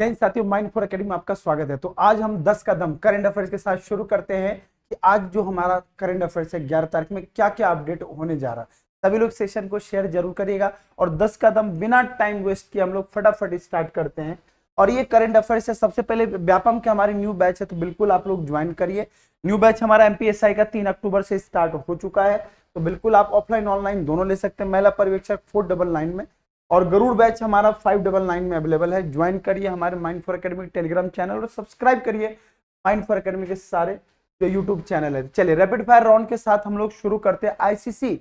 जय हिंद साथियों, mind for academy में आपका स्वागत है। तो आज हम 10 कदम करंट अफेयर्स के साथ शुरू करते हैं कि आज जो हमारा करंट अफेयर्स है 11 तारीख में क्या क्या अपडेट होने जा रहा है। सभी लोग सेशन को शेयर जरूर करिएगा और 10 कदम बिना टाइम वेस्ट किए हम लोग फटाफट स्टार्ट करते हैं। और ये करंट अफेयर्स है, सबसे पहले व्यापम के हमारी न्यू बैच है, तो बिल्कुल आप लोग ज्वाइन करिए। न्यू बैच हमारा एमपीएसआई का 3 अक्टूबर से स्टार्ट हो चुका है, तो बिल्कुल आप ऑफलाइन ऑनलाइन दोनों ले सकते हैं। महिला पर्यवेक्षक 499 में और गरुड़ बैच हमारा 599 में अवेलेबल है। ज्वाइन करिए हमारे mind for academy Telegram channel और सब्सक्राइब करिए माइंड फॉर एकेडमी के सारे जो यूट्यूब चैनल है। चलिए रैपिड फायर राउंड के साथ हम लोग शुरू करते हैं। आईसीसी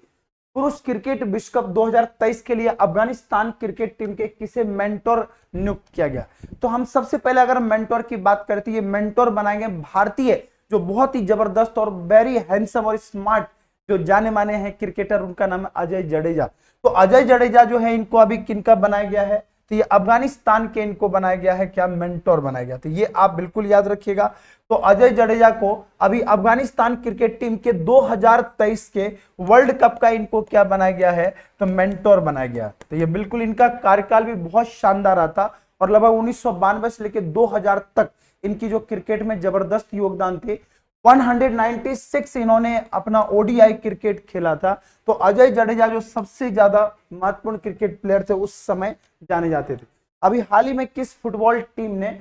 पुरुष क्रिकेट विश्व कप 2023 के लिए अफगानिस्तान क्रिकेट टीम के किसे मेंटोर नियुक्त किया गया। तो हम सबसे पहले अगर मेंटोर की बात करते हैं, ये मेंटोर बनाएंगे भारतीय जो बहुत ही जबरदस्त और वेरी हैंडसम और स्मार्ट जो जाने माने हैं क्रिकेटर, उनका नाम है अजय जडेजा। तो अजय जडेजा जो है इनको अभी किनका बनाया गया है, तो ये अफगानिस्तान के इनको बनाया गया है, क्या मेंटोर बनाया गया। तो ये आप बिल्कुल याद रखिएगा। तो अजय जडेजा को अभी अफगानिस्तान क्रिकेट टीम के 2023 के वर्ल्ड कप का इनको क्या बनाया गया है, तो मेंटोर बनाया गया। तो ये बिल्कुल इनका कार्यकाल भी बहुत शानदार रहा था और लगभग 1992 से लेकर 2000 तक इनकी जो क्रिकेट में जबरदस्त योगदान थे। 196 इन्होंने अपना ओडीआई क्रिकेट खेला था। तो अजय जडेजा जो सबसे ज्यादा महत्वपूर्ण क्रिकेट प्लेयर थे उस समय जाने जाते थे। अभी हाल ही में किस फुटबॉल टीम ने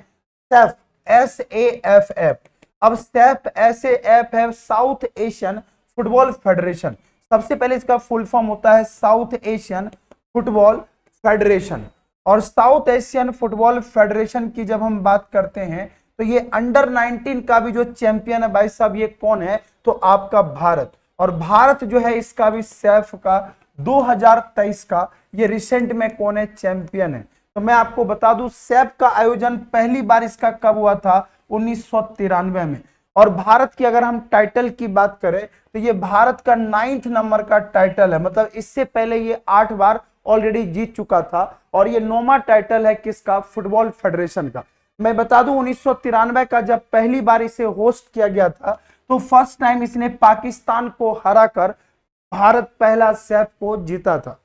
सैफ SAFF, अब सैफ SAFF है साउथ एशियन फुटबॉल फेडरेशन। सबसे पहले इसका फुल फॉर्म होता है साउथ एशियन फुटबॉल फेडरेशन। और साउथ एशियन फुटबॉल फेडरेशन की जब हम बात करते हैं तो ये अंडर 19 का भी जो चैंपियन है भाई साहब, ये कौन है, तो आपका भारत। और भारत जो है इसका भी सैफ का 2023 का ये रिसेंट में कौन है, चैंपियन है। तो मैं आपको बता दूं सैफ का आयोजन पहली बार इसका कब हुआ था, 1993 में। और भारत की अगर हम टाइटल की बात करें तो ये भारत का 9th नंबर का टाइटल है, मतलब इससे पहले ये 8 बार ऑलरेडी जीत चुका था और ये 9वां टाइटल है किसका, फुटबॉल फेडरेशन का। मैं बता दूं 1993 का जब पहली बार इसे होस्ट किया गया था तो फर्स्ट टाइम इसने पाकिस्तान को हराकर भारत पहला सैफ को जीता था।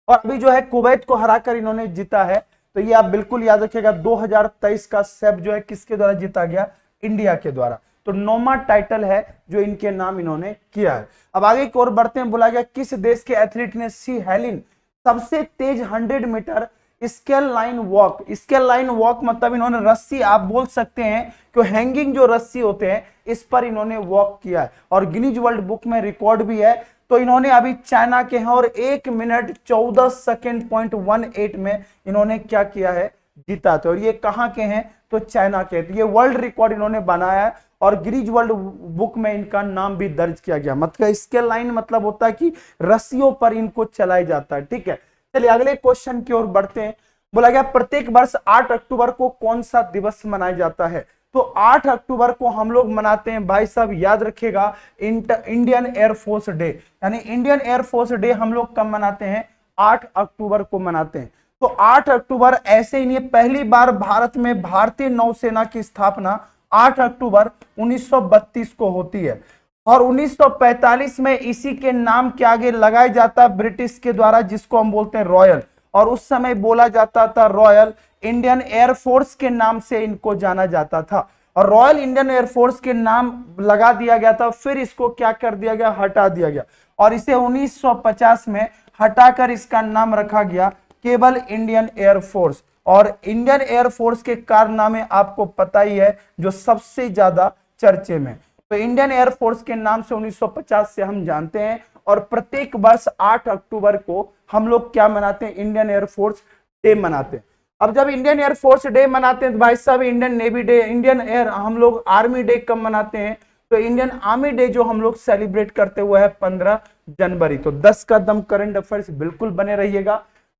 और अभी जो है कुवैत को हराकर इन्होंने जीता है। तो ये आप बिल्कुल याद रखिएगा 2023 का सैफ जो है किसके द्वारा जीता गया, इंडिया के द्वारा। तो 9वां टाइटल है जो इनके नाम इन्होंने किया है। अब आगे की ओर बढ़ते हैं। बोला गया किस देश के एथलीट ने सी हेलिन सबसे तेज 100 metre slackline walk, slackline walk मतलब इन्होंने रस्सी, आप बोल सकते हैं कि हैंगिंग जो रस्सी होते हैं इस पर इन्होंने वॉक किया है और गिनीज वर्ल्ड बुक में रिकॉर्ड भी है। तो इन्होंने अभी चाइना के हैं और 1 मिनट 14 सेकेंड पॉइंट 18 में इन्होंने क्या किया है, जीता था। और ये कहां के हैं, तो चाइना के। तो ये वर्ल्ड रिकॉर्ड इन्होंने बनाया है और गिनीज वर्ल्ड बुक में इनका नाम भी दर्ज किया गया। मतलब स्केल लाइन मतलब होता है कि रस्सियों पर इनको चलाया जाता है, ठीक है। चलिए अगले क्वेश्चन की ओर बढ़ते हैं। बोला गया प्रत्येक वर्ष 8 अक्टूबर को कौन सा दिवस मनाया जाता है। तो 8 अक्टूबर को हम लोग मनाते हैं भाई साहब, याद रखिएगा, इंडियन एयरफोर्स डे। यानी इंडियन एयरफोर्स डे हम लोग कब मनाते हैं, 8 अक्टूबर को मनाते हैं। तो 8 अक्टूबर ऐसे ही नहीं, पहली बार भारत में भारतीय नौसेना की स्थापना 8 अक्टूबर 1932 को होती है और 1945 में इसी के नाम के आगे लगाया जाता ब्रिटिश के द्वारा, जिसको हम बोलते हैं रॉयल। और उस समय बोला जाता था रॉयल इंडियन एयरफोर्स के नाम से इनको जाना जाता था और रॉयल इंडियन एयरफोर्स के नाम लगा दिया गया था। फिर इसको क्या कर दिया गया, हटा दिया गया और इसे 1950 में हटाकर इसका नाम रखा गया केवल इंडियन एयरफोर्स। और इंडियन एयरफोर्स के कारनामे आपको पता ही है जो सबसे ज्यादा चर्चे में। तो इंडियन एयरफोर्स के नाम से 1950 से हम जानते हैं और प्रत्येक वर्ष 8 अक्टूबर को हम लोग क्या मनाते हैं, इंडियन एयरफोर्स डे मनाते हैं। अब जब इंडियन एयरफोर्स डे मनाते हैं तो भाई साहब Indian navy day, Indian air, हम लोग आर्मी डे कब मनाते हैं, तो इंडियन आर्मी डे जो हम लोग सेलिब्रेट करते हुए है 15 जनवरी। तो 10 का दम करंट अफेयर्स बिल्कुल बने रहिएगा।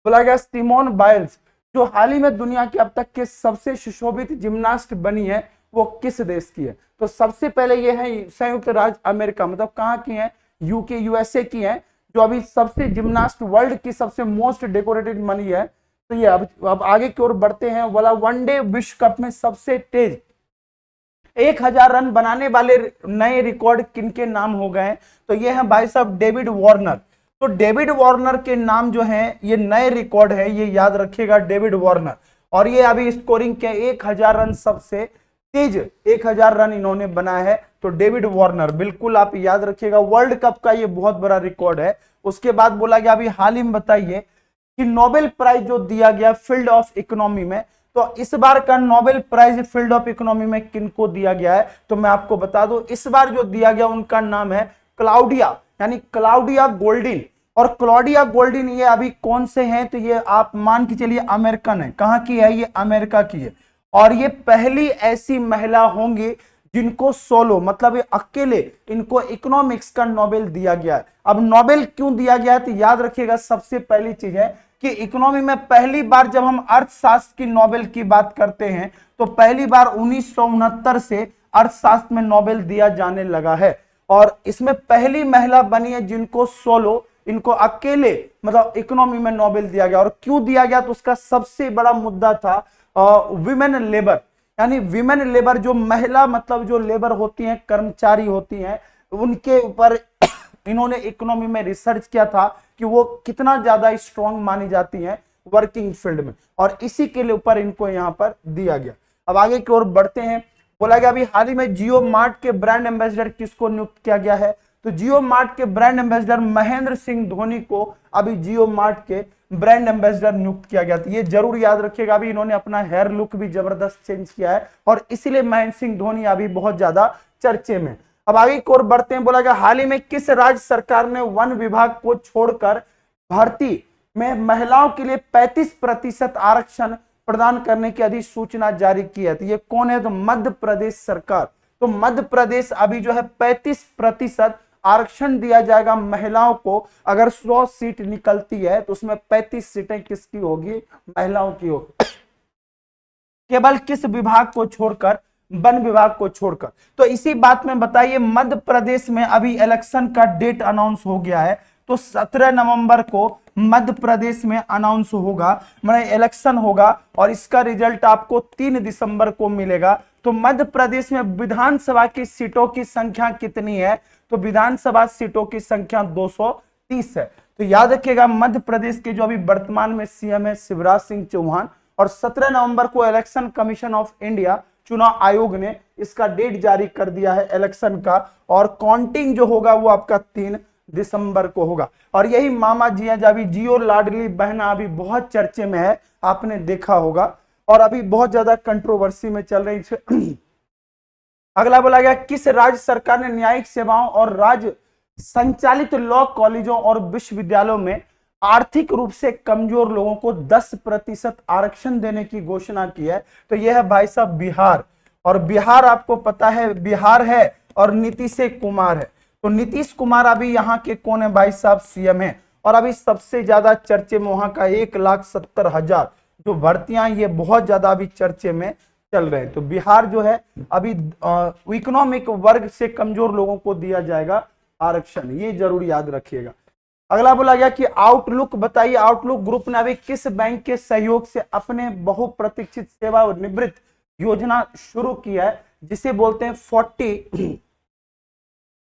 बोला गया सिमोन बाइल्स जो हाल ही में दुनिया के अब तक के सबसे सुशोभित जिम्नास्ट बनी है वो किस देश की है। तो सबसे पहले ये है संयुक्त राज्य अमेरिका, मतलब कहाँ की है, यूके यूएसए की है, जो अभी सबसे जिम्नास्ट वर्ल्ड की सबसे मोस्ट डेकोरेटेड बनी है। तो ये अब आगे की ओर बढ़ते हैं। वाला वनडे विश्व कप में सबसे तेज 1000 रन बनाने वाले नए रिकॉर्ड किनके नाम हो गए, तो ये है भाई साहब डेविड वार्नर। तो डेविड वार्नर के नाम जो है ये नए रिकॉर्ड है, ये याद रखिएगा, डेविड वार्नर। और ये अभी स्कोरिंग के 1000 रन सबसे तेज 1000 रन इन्होंने बनाया है। तो डेविड वार्नर, बिल्कुल आप याद रखिएगा, वर्ल्ड कप का ये बहुत बड़ा रिकॉर्ड है। उसके बाद बोला गया अभी हाल ही में बताइए कि नोबेल प्राइज जो दिया गया फील्ड ऑफ इकोनॉमी में, तो इस बार का Nobel prize field of economy में किनको दिया गया है, तो मैं आपको बता दूं इस बार जो दिया गया उनका नाम है क्लाउडिया, यानी क्लाउडिया गोल्डिन। और क्लॉडिया गोल्डिन ये अभी कौन से हैं, तो ये आप मान के चलिए अमेरिकन है। कहां की है, ये अमेरिका की है। और ये पहली ऐसी महिला होंगी जिनको सोलो मतलब ये अकेले इनको इकोनॉमिक्स का नोबेल दिया गया है। अब नोबेल क्यों दिया गया है, तो याद रखिएगा सबसे पहली चीज है कि इकोनॉमी में पहली बार जब हम अर्थशास्त्र की नोबेल की बात करते हैं तो पहली बार 1969 से अर्थशास्त्र में नोबेल दिया जाने लगा है। और इसमें पहली महिला बनी है जिनको सोलो, इनको अकेले मतलब इकोनॉमी में नोबेल दिया गया। और क्यों दिया गया, तो उसका सबसे बड़ा मुद्दा था विमेन लेबर, यानी विमेन लेबर जो महिला मतलब जो लेबर होती हैं, कर्मचारी होती हैं, उनके ऊपर इन्होंने इकोनॉमी में रिसर्च किया था कि वो कितना ज्यादा स्ट्रांग मानी जाती हैं वर्किंग फील्ड में, और इसी के लिए ऊपर इनको यहां पर दिया गया। अब आगे की ओर बढ़ते हैं। बोला गया अभी हाल ही में जियो मार्ट के ब्रांड एम्बेसडर किसको नियुक्त किया गया है, तो जियो मार्ट के ब्रांड एम्बेसडर महेंद्र सिंह धोनी को अभी जियो मार्ट के ब्रांड एम्बेसडर नियुक्त किया गया था। ये जरूर याद रखिएगा, अभी इन्होंने अपना हेयर लुक भी जबरदस्त चेंज किया है और इसीलिए महेंद्र सिंह धोनी अभी बहुत ज्यादा चर्चे में। अब आगे की ओर बढ़ते हैं। बोला गया हाल ही में किस राज्य सरकार ने वन विभाग को छोड़कर भर्ती में महिलाओं के लिए 35% आरक्षण प्रदान करने की अधिसूचना जारी की है, तो ये कौन है, तो मध्य प्रदेश सरकार। तो मध्य प्रदेश अभी जो है 35% आरक्षण दिया जाएगा महिलाओं को। अगर 100 सीट निकलती है तो उसमें 35 सीटें किसकी होगी, महिलाओं की होगी, केवल किस विभाग को छोड़कर, वन विभाग को छोड़कर। तो इसी बात में बताइए मध्य प्रदेश में अभी इलेक्शन का डेट अनाउंस हो गया है, तो 17 नवंबर को मध्य प्रदेश में अनाउंस होगा, मतलब इलेक्शन होगा और इसका रिजल्ट आपको 3 दिसंबर को मिलेगा। तो मध्य प्रदेश में विधानसभा की सीटों की संख्या कितनी है, तो विधानसभा सीटों की संख्या 230 है। तो याद रखिएगा मध्य प्रदेश के जो अभी वर्तमान में सीएम है शिवराज सिंह चौहान, और 17 नवंबर को इलेक्शन कमीशन ऑफ इंडिया चुनाव आयोग ने इसका डेट जारी कर दिया है इलेक्शन का, और काउंटिंग जो होगा वो आपका 3 दिसंबर को होगा। और यही मामा जी हैं, अभी जियो लाडली बहना अभी बहुत चर्चे में है, आपने देखा होगा, और अभी बहुत ज्यादा कंट्रोवर्सी में चल रही है। अगला बोला गया किस राज्य सरकार ने न्यायिक सेवाओं और राज्य संचालित लॉ कॉलेजों और विश्वविद्यालयों में आर्थिक रूप से कमजोर लोगों को 10% आरक्षण देने की घोषणा की है, तो यह है भाई साहब बिहार। और बिहार आपको पता है बिहार है और नीतीश कुमार है। तो नीतीश कुमार अभी यहाँ के कौन है भाई साहब, सीएम है। और अभी सबसे ज्यादा चर्चे में वहां का 1,70,000 जो भर्तियां, ये बहुत ज्यादा अभी चर्चे में चल रहे हैं। तो बिहार जो है अभी इकोनॉमिक वर्ग से कमजोर लोगों को दिया जाएगा आरक्षण, ये जरूर याद रखिएगा। अगला बोला गया कि आउटलुक बताइए, आउटलुक ग्रुप ने अभी किस बैंक के सहयोग से अपने बहुप्रतीक्षित सेवानिवृत्त योजना शुरू की है, जिसे बोलते हैं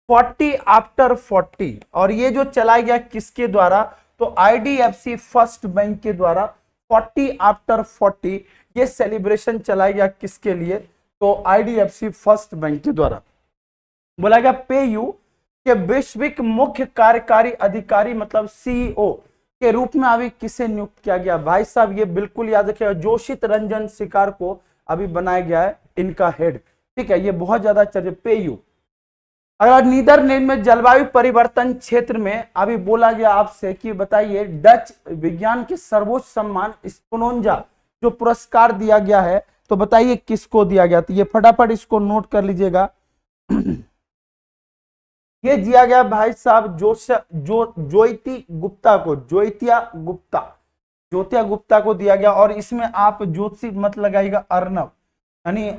40 आफ्टर 40। और ये जो चलाया गया किसके द्वारा, तो आईडीएफसी फर्स्ट बैंक के द्वारा 40 आफ्टर 40 ये सेलिब्रेशन चलाया गया किसके लिए, तो आईडीएफसी फर्स्ट बैंक के द्वारा। बोला गया पेयू के वैश्विक मुख्य कार्यकारी अधिकारी मतलब सीईओ के रूप में अभी किसे नियुक्त किया गया, भाई साहब ये बिल्कुल याद रखिएगा जोशित रंजन शिकार को अभी बनाया गया है इनका हेड, ठीक है, ये बहुत ज्यादा चर्चे पेयू। अगर नीदरलैंड में जलवायु परिवर्तन क्षेत्र में अभी बोला गया आपसे कि बताइए डच विज्ञान के सर्वोच्च सम्मान स्पिनोजा जो पुरस्कार दिया गया है, तो बताइए किसको दिया गया, तो ये फटाफट इसको नोट कर लीजिएगा। ये दिया गया भाई साहब ज्योति गुप्ता को, ज्योतिया गुप्ता को दिया गया। और इसमें आप ज्योति मत लगाइएगा अर्णव, यानी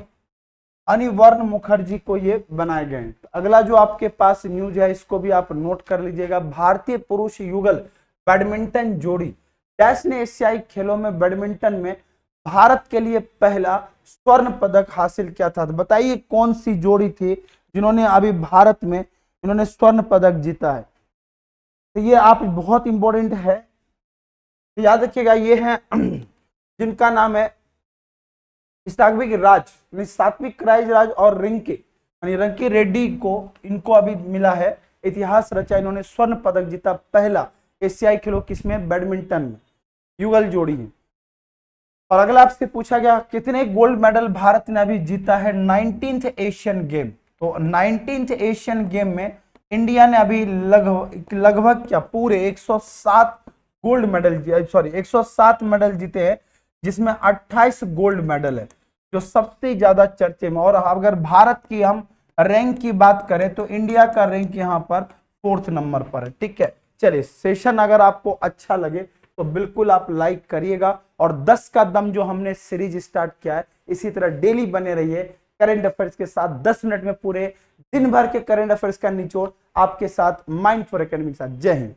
अनिवर्ण मुखर्जी को ये बनाए गए हैं। अगला जो आपके पास न्यूज है इसको भी आप नोट कर लीजिएगा। भारतीय पुरुष युगल बैडमिंटन जोड़ी डैश ने एशियाई खेलों में बैडमिंटन में भारत के लिए पहला स्वर्ण पदक हासिल किया था, तो बताइए कौन सी जोड़ी थी जिन्होंने अभी भारत में इन्होंने स्वर्ण पदक जीता है। तो ये आप बहुत इंपॉर्टेंट है, याद रखिएगा, ये है जिनका नाम है सात्विक राज यानी सात्विक राज और रिंकी यानी रंकी रेड्डी को इनको अभी मिला है इतिहास रचा, इन्होंने स्वर्ण पदक जीता, पहला एशियाई खेलों किसमें, बैडमिंटन में, युगल जोड़ी है। और अगला आपसे पूछा गया कितने गोल्ड मेडल भारत ने अभी जीता है 19th एशियन गेम। तो 19th एशियन गेम में इंडिया ने अभी लगभग क्या पूरे 107 गोल्ड मेडल, सॉरी 107 मेडल जीते हैं, जिसमें 28 गोल्ड मेडल है, जो सबसे ज्यादा चर्चे में। और अगर भारत की हम रैंक की बात करें तो इंडिया का रैंक यहाँ पर 4th नंबर पर है। ठीक है, चलिए सेशन अगर आपको अच्छा लगे तो बिल्कुल आप लाइक करिएगा, और 10 का दम जो हमने सीरीज स्टार्ट किया है इसी तरह डेली बने रहिए करंट अफेयर्स के साथ। 10 मिनट में पूरे दिन भर के करंट अफेयर्स का निचोड़ आपके साथ, माइंड फॉर एकेडमी के साथ। जय हिंद।